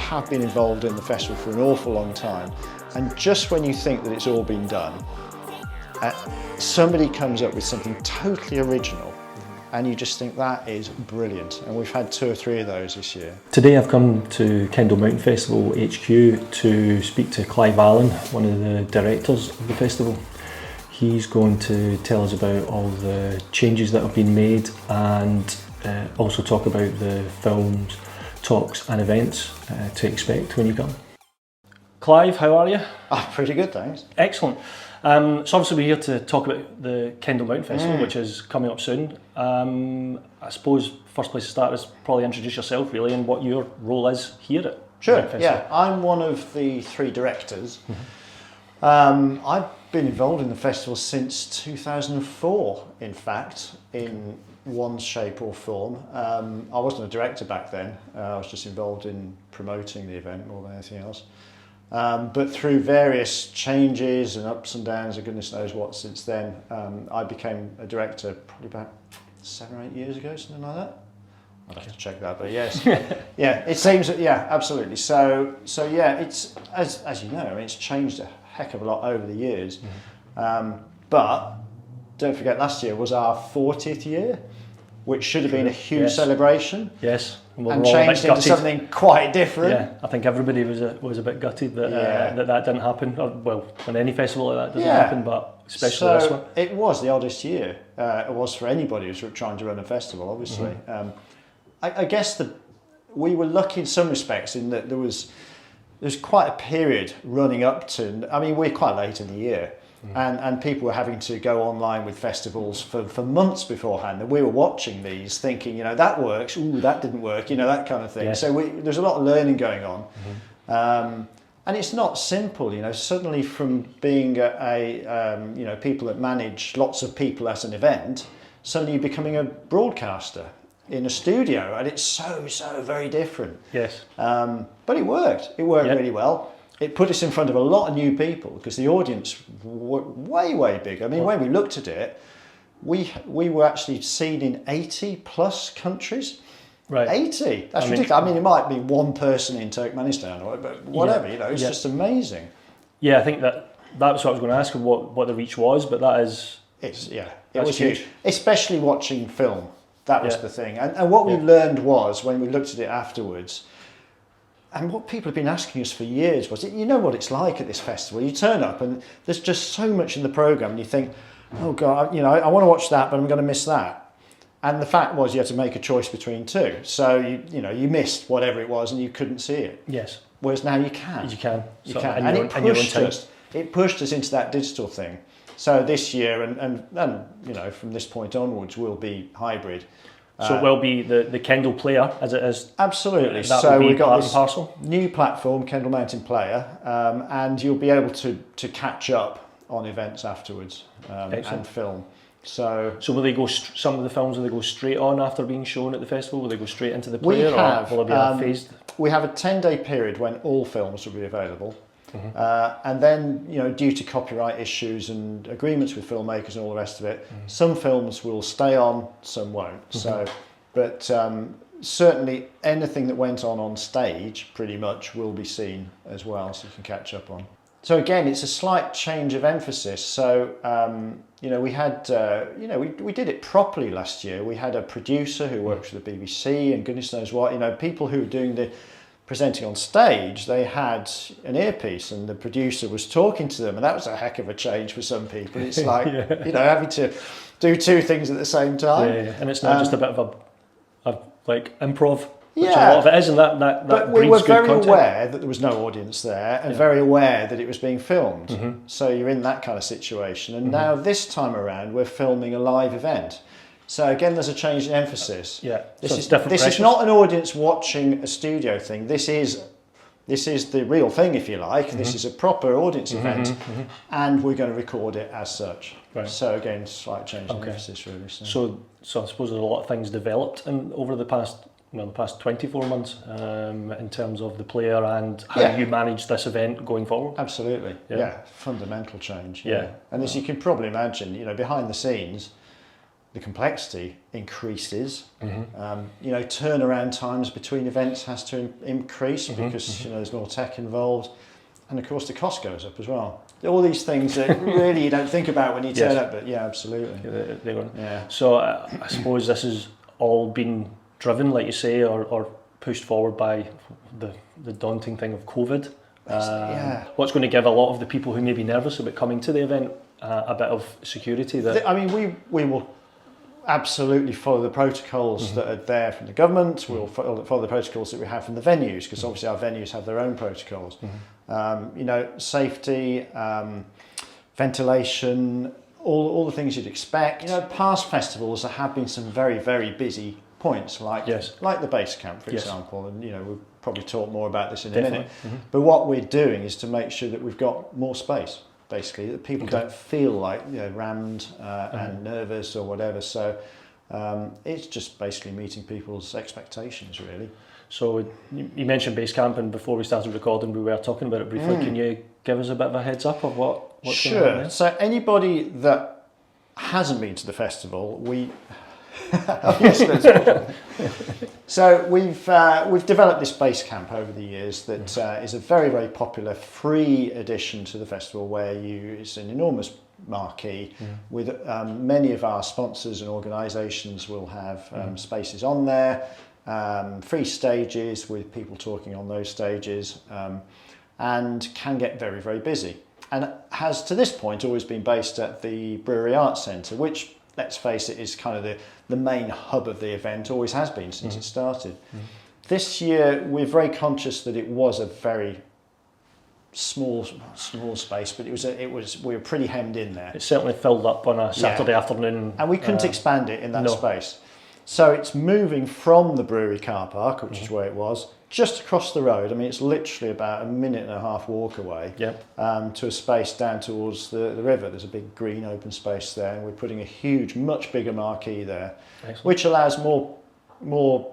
have been involved in the festival for an awful long time, and just when you think that it's all been done, somebody comes up with something totally original, and you just think that is brilliant. And we've had 2 or 3 of those this year. Today I've come to Kendal Mountain Festival HQ to speak to Clive, one of the directors of the festival. He's going to tell us about all the changes that have been made and also talk about the films, talks and events to expect when you come. Clive, how are you? Pretty good, thanks. Excellent. So obviously we're here to talk about the Kendal Mountain Festival, which is coming up soon. I suppose first place to start is probably introduce yourself really and what your role is here at Sure, the yeah. I'm one of the 3 directors. I've been involved in the festival since 2004, in fact, in one shape or form. I wasn't a director back then. I was just involved in promoting the event more than anything else. But through various changes and ups and downs, and goodness knows what since then, I became a director probably about 7 or 8 years ago, something like that. I'd have to check that, but yes. Yeah, it seems that, yeah, absolutely. So yeah, it's, as you know, I mean, it's changed a heck of a lot over the years. But don't forget, last year was our 40th year, which should have been a huge celebration. Yes. And changed into something quite different. Yeah, I think everybody was a bit gutted that that didn't happen. Well, when any festival like that doesn't happen, but especially this one. It was the oddest year. It was for anybody who's trying to run a festival, obviously. I guess we were lucky in some respects in that there's quite a period running up to, I mean, we're quite late in the year. And people were having to go online with festivals for months beforehand, and we were watching these thinking, you know, that works, ooh, that didn't work, you know, that kind of thing. So there's a lot of learning going on. And it's not simple, you know, suddenly from being you know, people that manage lots of people at an event, suddenly you're becoming a broadcaster in a studio, and it's so very different. Yes. But it worked really well. It put us in front of a lot of new people because the audience were way bigger. I mean, when we looked at it, we were actually seen in 80 plus countries. Right. 80. That's ridiculous. I mean, it might be one person in Turkmenistan, but whatever. You know, it's just amazing. Yeah, I think that's what I was going to ask what the reach was, but that is. It was huge, especially watching film. That was the thing, and what we learned was when we looked at it afterwards. And what people have been asking us for years was, you know what it's like at this festival. You turn up and there's just so much in the programme and you think, oh God, you know, I want to watch that, but I'm going to miss that. And the fact was you had to make a choice between 2. So, you missed whatever it was and you couldn't see it. Yes. Whereas now you can. You can. You can. And it pushed us into that digital thing. So this year and you know, from this point onwards will be hybrid. So it will be the Kendal Player as it is. Absolutely. So we've got this new platform, Kendal Mountain Player, and you'll be able to catch up on events afterwards and film. So will they go? Some of the films will they go straight on after being shown at the festival? Will they go straight into the player, or will there be a phased? We have a 10-day period when all films will be available. And then, you know, due to copyright issues and agreements with filmmakers and all the rest of it, some films will stay on, some won't. So, but certainly anything that went on stage pretty much will be seen as well, so you can catch up on. So again, it's a slight change of emphasis. So, you know, we had, you know, we did it properly last year. We had a producer who works for the BBC and goodness knows what, you know, people who were doing the presenting on stage, they had an earpiece and the producer was talking to them, and that was a heck of a change for some people. It's like, you know, having to do 2 things at the same time. Yeah. And it's not just a bit of a like improv, which a lot of it is, and that but we were very aware that there was no audience there and very aware that it was being filmed. So you're in that kind of situation. And now this time around, we're filming a live event. So again, there's a change in emphasis. Yeah, this is not an audience watching a studio thing. This is the real thing, if you like. This is a proper audience event, and we're going to record it as such. Right. So again, slight change in emphasis, really. So I suppose there's a lot of things developed over the past 24 months in terms of the player and how you manage this event going forward. Absolutely. Yeah. Fundamental change. Yeah. And as you can probably imagine, you know, behind the scenes, the complexity increases. You know, turnaround times between events has to increase because you know there's more tech involved, and of course the cost goes up as well. All these things that really you don't think about when you turn up, but yeah, absolutely. Yeah. So I suppose this has all been driven, like you say, or pushed forward by the daunting thing of COVID. What's going to give a lot of the people who may be nervous about coming to the event a bit of security? I mean, we will absolutely follow the protocols that are there from the government. We'll follow the protocols that we have from the venues, because obviously our venues have their own protocols. You know, safety, ventilation, all the things you'd expect. You know, past festivals there have been some very, very busy points, like the base camp, for example, and you know we'll probably talk more about this in a minute. But what we're doing is to make sure that we've got more space, basically, that people don't feel like, you know, rammed and nervous or whatever. So it's just basically meeting people's expectations, really. So you mentioned base camp, and before we started recording we were talking about it briefly. Can you give us a bit of a heads up of what's going on there? So anybody that hasn't been to the festival, so we've developed this base camp over the years that is a very, very popular free addition to the festival, where it's an enormous marquee with many of our sponsors and organisations will have spaces on there, free stages with people talking on those stages, and can get very, very busy, and has to this point always been based at the Brewery Arts Centre, which, let's face it, is kind of the main hub of the event, always has been since it started. This year we're very conscious that it was a very small space, but we were pretty hemmed in there. It certainly filled up on a Saturday afternoon, and we couldn't expand it in that space. So it's moving from the brewery car park, which is where it was, just across the road. I mean, it's literally about a minute and a half walk away to a space down towards the river. There's a big green open space there, and we're putting a huge, much bigger marquee there, which allows more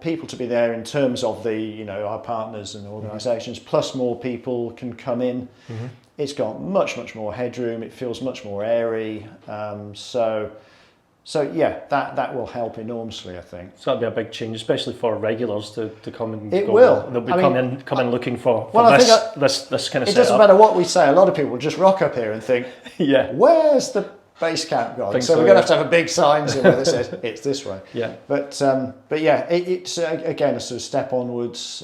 people to be there in terms of our partners and organisations, plus more people can come in. It's got much, much more headroom. It feels much more airy. So yeah, that will help enormously, I think. So that'd be a big change, especially for regulars to come and go. It will. They'll be come in looking for this kind of setup. It doesn't matter what we say. A lot of people will just rock up here and think, where's the base camp gone? So we're going to have a big sign somewhere that says it's this way. But yeah, it's again a sort of step onwards.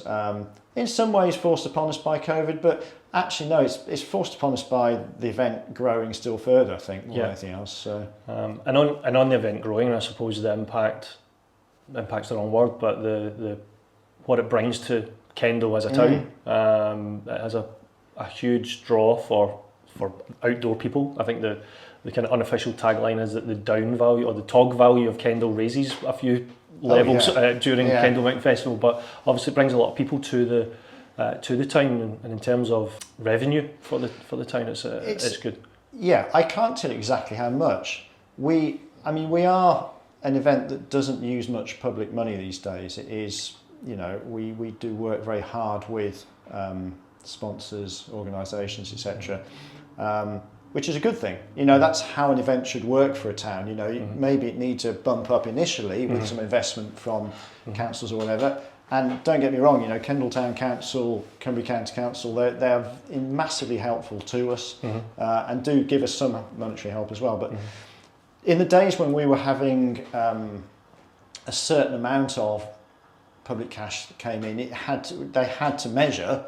In some ways forced upon us by COVID, but actually no, it's forced upon us by the event growing still further, I think, more than anything else. So and on the event growing, I suppose the impact's the wrong word, but the what it brings to Kendal as a town, it has a huge draw for outdoor people. I think the kind of unofficial tagline is that the down value or the tog value of Kendal raises a few levels during Kendal Mountain Festival, but obviously it brings a lot of people to the town, and in terms of revenue for the town, it's good. Yeah, I can't tell you exactly how much. We are an event that doesn't use much public money these days. It is, we do work very hard with sponsors, organisations, etc. Which is a good thing. That's how an event should work for a town. Maybe it needs a bump up initially with some investment from councils or whatever. And don't get me wrong, Kendal Town Council, Cumbria County Council, they're massively helpful to us and do give us some monetary help as well. But in the days when we were having a certain amount of public cash that came in, they had to measure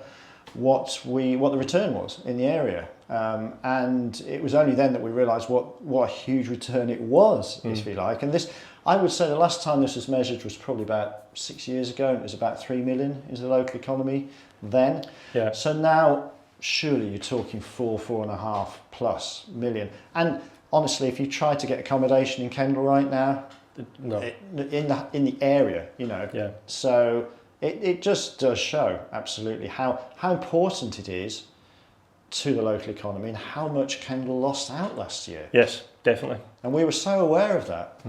what the return was in the area. And it was only then that we realised what a huge return it was, if you like. And this, I would say the last time this was measured was probably about 6 years ago, and it was about 3 million is the local economy then. Yeah. So now, surely you're talking 4.5 plus million. And honestly, if you try to get accommodation in Kendal right now, no. in the area, Yeah. So it just does show absolutely how important it is to the local economy and how much Kendal lost out last year. Yes, definitely. And we were so aware of that.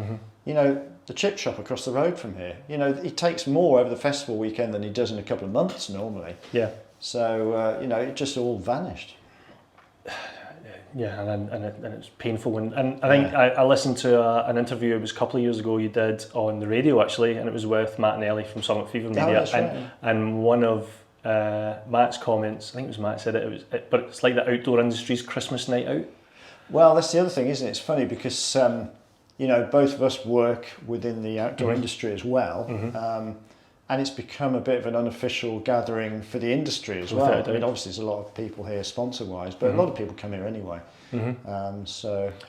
The chip shop across the road from here, it takes more over the festival weekend than it does in a couple of months normally. Yeah. So, it just all vanished. Yeah, and it's painful. And I think I listened to an interview, it was a couple of years ago, you did on the radio actually, and it was with Matt and Ellie from Summit Fever Media. That's right. And one of Matt's comments, I think it was Matt said but it's like the outdoor industry's Christmas night out. Well, that's the other thing, isn't it? It's funny because both of us work within the outdoor industry as well. And it's become a bit of an unofficial gathering for the industry as well. I mean, obviously there's a lot of people here sponsor-wise, but a lot of people come here anyway. And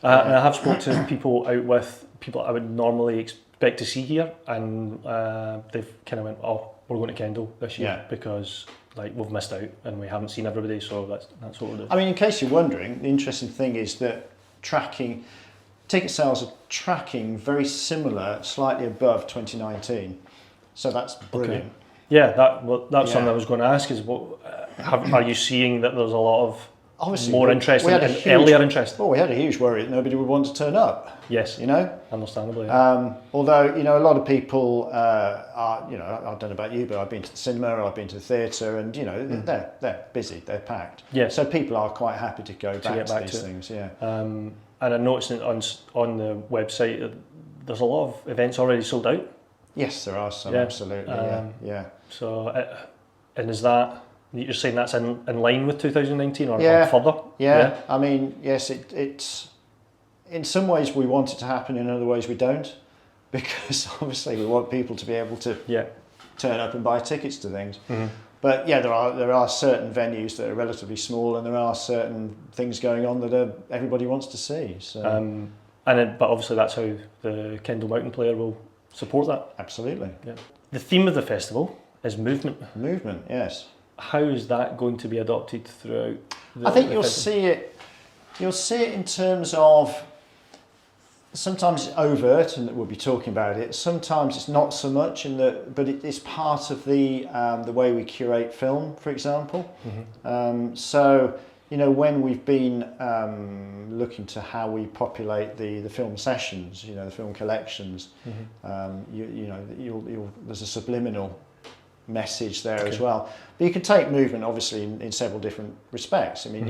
I have spoken to people out with people I would normally expect to see here, and they've kind of went, oh, we're going to Kendal this year because like we've missed out and we haven't seen everybody, so that's what we're doing. I mean, in case you're wondering, the interesting thing is that ticket sales are tracking very similar, slightly above 2019. So that's brilliant. Okay. Yeah, that's something I was going to ask is, are you seeing that there's a lot of obviously more interest and earlier interest? Well, we had a huge worry that nobody would want to turn up. Yes. Understandably. Yeah. Although, a lot of people are, I don't know about you, but I've been to the cinema, I've been to the theatre, and, they're busy, they're packed. Yeah. So people are quite happy to go back to these things, yeah. And I noticed on the website, there's a lot of events already sold out. Yes, there are some, absolutely, yeah. So, and is that, you're saying that's in line with 2019 or further? Yeah, I mean, yes, it's in some ways we want it to happen, in other ways we don't, because obviously we want people to be able to turn up and buy tickets to things. But yeah, there are certain venues that are relatively small, and there are certain things going on that everybody wants to see. So. But obviously that's how the Kendal Mountain Player will support that. Absolutely. Yeah. The theme of the festival is movement. Movement, yes. How is that going to be adopted throughout I think you'll see it in terms of sometimes it's overt and that we'll be talking about it. Sometimes it's not so much but it's part of the way we curate film, for example. So when we've been looking to how we populate the film sessions, the film collections, there's a subliminal message there as well. But you can take movement obviously in several different respects. I mean,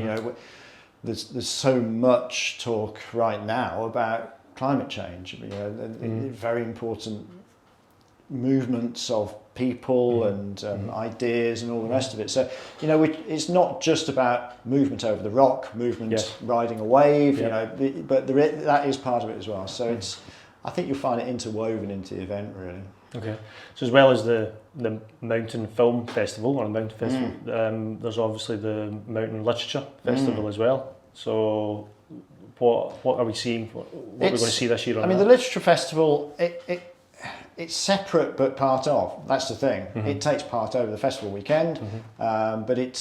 there's so much talk right now about climate change. Very important movements of people and ideas and all the rest of it. So, it's not just about movement over the rock, movement riding a wave, but that is part of it as well. So I think you'll find it interwoven into the event, really. Okay. So as well as the Mountain Film Festival, or the Mountain Festival, there's obviously the Mountain Literature Festival as well. So what are we seeing? What we're going to see this year on the Literature Festival, it's separate but part of. That's the thing. It takes part over the festival weekend, but it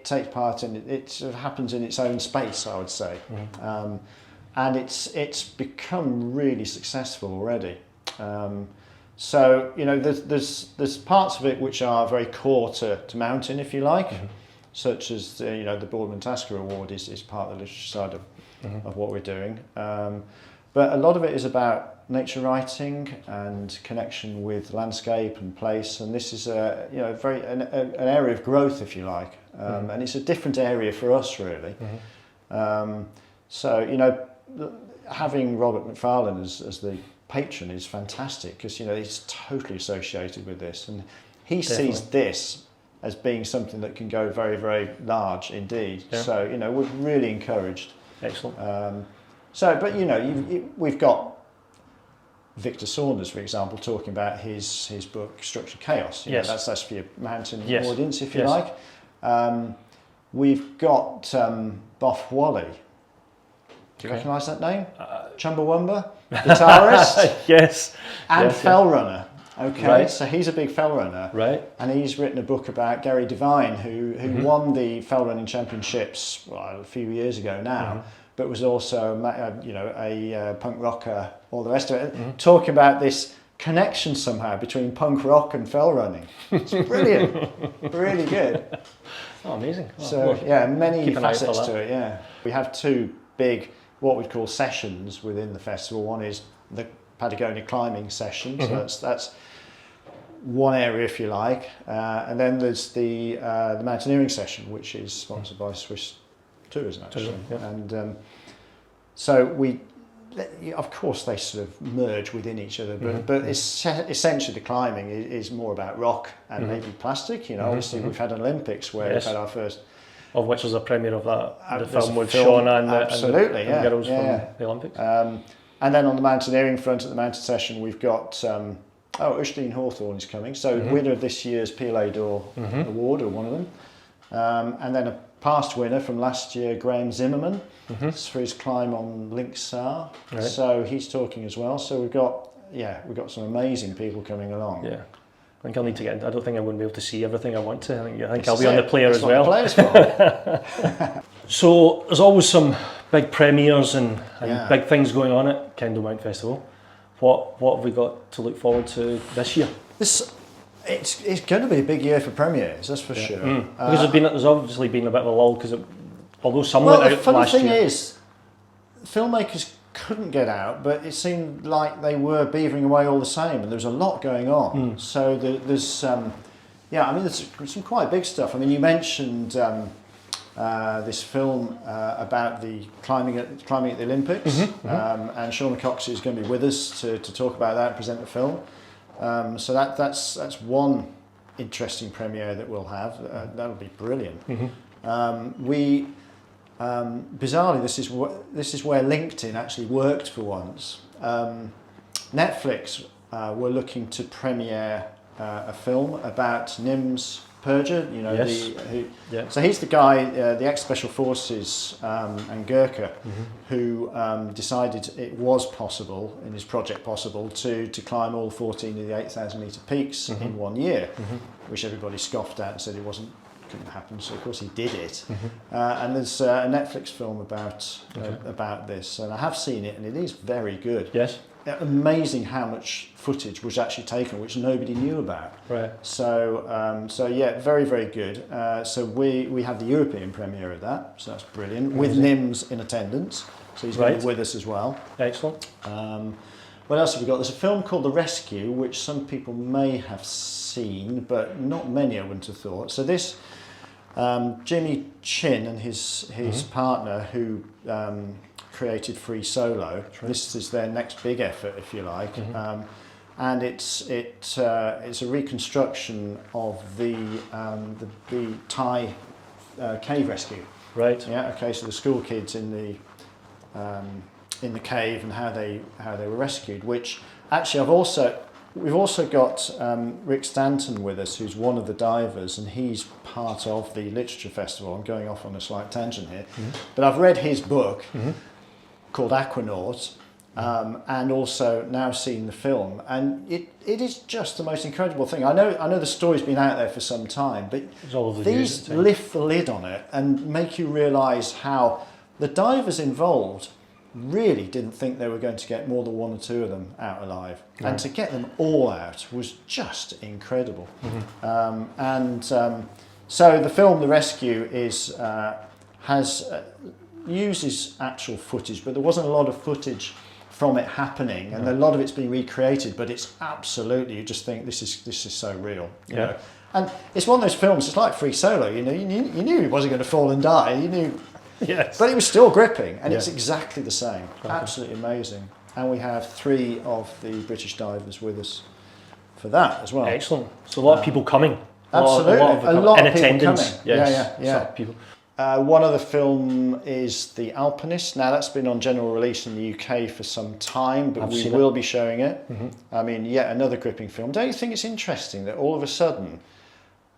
takes part it sort of happens in its own space, I would say, and it's become really successful already. So there's parts of it which are very core to mountain, if you like, such as the Boardman Tasker Award is part of the literature side of what we're doing. But a lot of it is about nature writing and connection with landscape and place, and this is an area of growth, if you like, and it's a different area for us, really. So having Robert McFarlane as the patron is fantastic, because he's totally associated with this, and he sees this as being something that can go very, very large indeed. So we're really encouraged. Excellent. But we've got Victor Saunders, for example, talking about his book Structured Chaos. That's for your mountain audience, if you like. We've got Boff Wally. Do you recognise that name? Chumbawamba, guitarist. Yes. And fell runner. Okay, right. So he's a big fell runner. Right. And he's written a book about Gary Devine, who won the fell running championships a few years ago now, but was also a punk rocker, all the rest of it, talking about this connection somehow between punk rock and fell running. It's brilliant. Really good. Oh, amazing. Many facets to it, yeah. We have two big, what we'd call sessions within the festival. One is the Patagonia climbing session, so that's one area, if you like, and then there's the mountaineering session, which is sponsored by Swiss tourism actually. Yeah. And so of course they sort of merge within each other, but essentially the climbing is more about rock and maybe plastic. Obviously we've had an Olympics where we've had our first, of which was a premiere of that, the film with film, Shauna and absolutely, the girls from the Olympics. And then on the mountaineering front at the mountain session we've got Ushleen Hawthorne is coming, so winner of this year's PLA d'Or award, or one of them, and then a past winner from last year, Graham Zimmerman, for his climb on Linksar. Right. So he's talking as well. So we've got some amazing people coming along. Yeah, I think I'll need to get. I don't think I wouldn't be able to see everything I want to. I think I'll be on the player as well. So there's always some big premieres and big things going on at Kendal Mountain Festival. What have we got to look forward to this year? It's going to be a big year for premieres, that's for sure. Because there's obviously been a bit of a lull, because although some went out last year. The funny thing is, filmmakers couldn't get out, but it seemed like they were beavering away all the same, and there was a lot going on. So there's some quite big stuff. I mean, you mentioned this film about the climbing at the Olympics, and Shauna Cox is going to be with us to talk about that and present the film. So that's one interesting premiere that we'll have. That'll be brilliant. Bizarrely, this is where LinkedIn actually worked for once. Netflix were looking to premiere a film about Nims Purja. So he's the guy, the ex-Special Forces and Gurkha, who decided it was possible, in his project possible, to climb all 14 of the 8,000 metre peaks in 1 year, which everybody scoffed at and said couldn't happen. So of course he did it. And there's a Netflix film about this, and I have seen it, and it is very good. Yes. Amazing how much footage was actually taken, which nobody knew about. Right. So very, very good. So we have the European premiere of that, so that's brilliant. With Nims in attendance, so he's going to be with us as well. Excellent. What else have we got? There's a film called The Rescue, which some people may have seen, but not many, I wouldn't have thought. So this, Jimmy Chin and his partner, who created Free Solo. This is their next big effort, if you like, and it's a reconstruction of the Thai cave rescue. Right. Yeah. Okay. So the school kids in the cave and how they were rescued. Which actually we've also got Rick Stanton with us, who's one of the divers, and he's part of the literature festival. I'm going off on a slight tangent here, but I've read his book. Called Aquanaut, and also now seen the film, and it is just the most incredible thing. I know the story's been out there for some time, but these lift the lid on it and make you realise how the divers involved really didn't think they were going to get more than one or two of them out alive, and to get them all out was just incredible. So the film The Rescue uses actual footage, but there wasn't a lot of footage from it happening, and a lot of it's been recreated, but it's absolutely, you just think this is so real. You know? And it's one of those films, it's like Free Solo, you knew he wasn't going to fall and die, you knew, but it was still gripping, and it's exactly the same. Absolutely amazing. And we have 3 of the British divers with us for that as well. Excellent. So a lot of people coming. Absolutely. A lot of people coming. Yeah. People. One other film is The Alpinist. Now that's been on general release in the UK for some time, but we will be showing it. I mean, yet another gripping film. Don't you think it's interesting that all of a sudden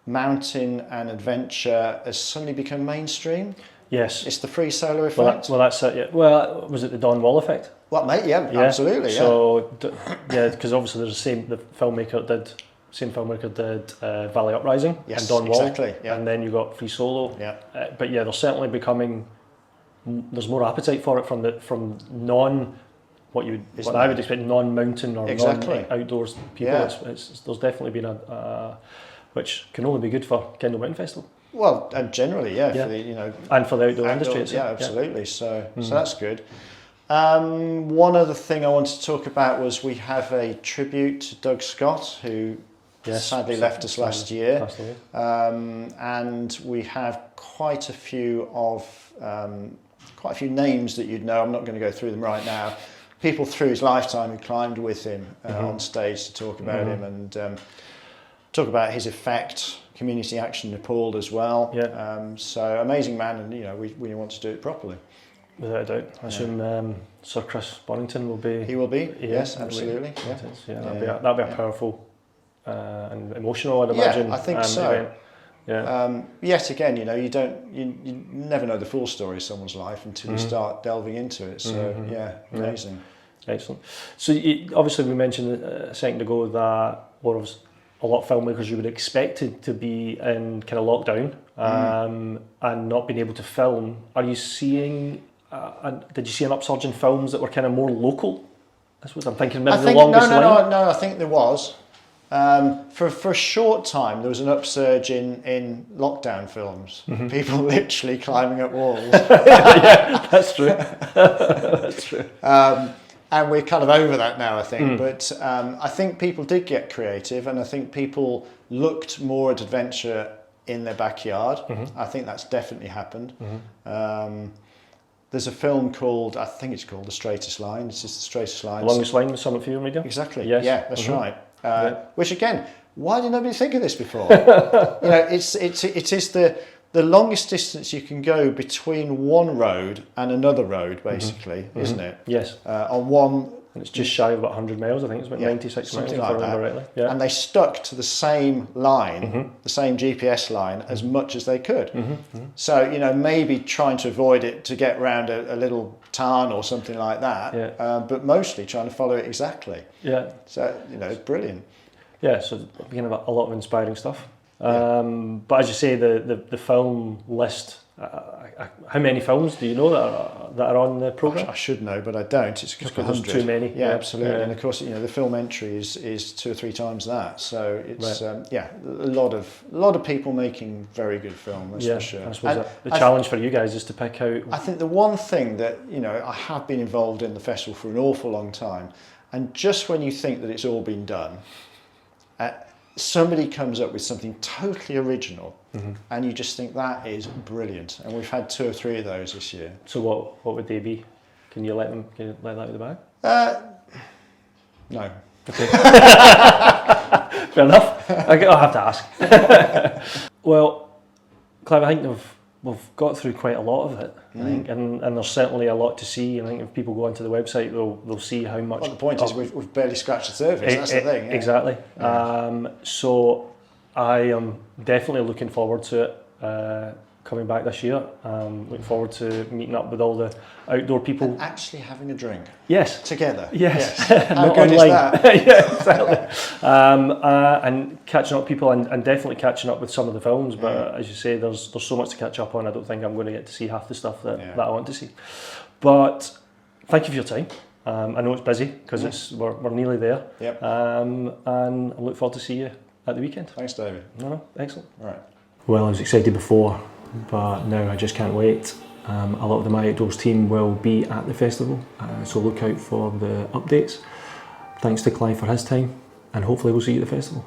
mountain and adventure has suddenly become mainstream? Yes. It's the Free Solo effect. Well, that's it. Yeah. Well, was it the Don Wall effect? Well, mate, yeah. Absolutely. So, because obviously there's the filmmaker did Valley Uprising and Don Wall, and then you got Free Solo. But they're certainly becoming. There's more appetite for it from non. What I would expect, non-mountain or non-outdoors people. There's definitely been a which can only be good for Kendal Mountain Festival. Well, and generally, for the, and for the outdoor industry. Absolutely. So that's good. One other thing I wanted to talk about was we have a tribute to Doug Scott, who Yes, sadly left us last year. Last year. And we have quite a few names that you'd know. I'm not going to go through them right now. People through his lifetime who climbed with him on stage to talk about him and talk about his effect. Community Action Nepal as well. Yeah. So amazing man, and we want to do it properly. Without a doubt. I assume Sir Chris Bonington will be. He will be. Yes, absolutely. That'll be a powerful and emotional, I'd imagine. Yeah, I think so. Event. Yeah. Yet again, you never know the full story of someone's life until you start delving into it. So amazing. Yeah. Excellent. So obviously we mentioned a second ago that a lot of filmmakers you would expected to be in kind of lockdown and not being able to film. Are you seeing? Did you see an upsurge in films that were kind of more local? I suppose I'm thinking maybe The Longest Line. No. I think there was. For a short time, there was an upsurge in lockdown films. People literally climbing up walls. Yeah, that's true. That's true. And we're kind of over that now, I think. But I think people did get creative, and I think people looked more at adventure in their backyard. I think that's definitely happened. There's a film called, I think it's called The Straightest Line. It's just The Straightest Line. Longest Line with Summit Fever Media? Exactly. Yes. Yeah, that's right. Which again, why did nobody think of this before? It is the longest distance you can go between one road and another road, basically, isn't it? Yes. On one. And it's just shy of about 100 miles, I think it's about 96 miles, if I remember rightly. Yeah. And they stuck to the same line, the same GPS line, as much as they could. So, maybe trying to avoid it to get around a little town or something like that, but mostly trying to follow it exactly. Yeah. So, brilliant. Yeah, so beginning about a lot of inspiring stuff. But as you say, the film list, how many films do you know that are on the programme? I should know, but I don't. It's a couple of hundred. Too many. Yeah, absolutely. And of course, the film entry is 2 or 3 times that. So it's a lot of people making very good film. That's for sure. I suppose the challenge for you guys is to pick out. I think the one thing that I have been involved in the festival for an awful long time, and just when you think that it's all been done, somebody comes up with something totally original, and you just think that is brilliant. And we've had 2 or 3 of those this year. So what would they be? Can you let that out of the bag? No. Okay. Fair enough. I'll have to ask. Well, Clive, I think we've got through quite a lot of it, I think, and there's certainly a lot to see. I think if people go onto the website, they'll see how much. Well, the point is we've barely scratched the surface. That's the thing. Yeah. Exactly. Yeah. So I am definitely looking forward to it coming back this year. Looking forward to meeting up with all the outdoor people. And actually having a drink. Yes. Together. Yes. How good is that? Yeah, exactly. And catching up with people and definitely catching up with some of the films. But as you say, there's so much to catch up on. I don't think I'm going to get to see half the stuff that I want to see. But thank you for your time. I know it's busy because we're nearly there. Yep. And I look forward to see you at the weekend. Thanks, David. No, excellent. All right. Well, I was excited before, but now I just can't wait. A lot of the My Outdoors team will be at the festival, so look out for the updates. Thanks to Clive for his time, and hopefully we'll see you at the festival.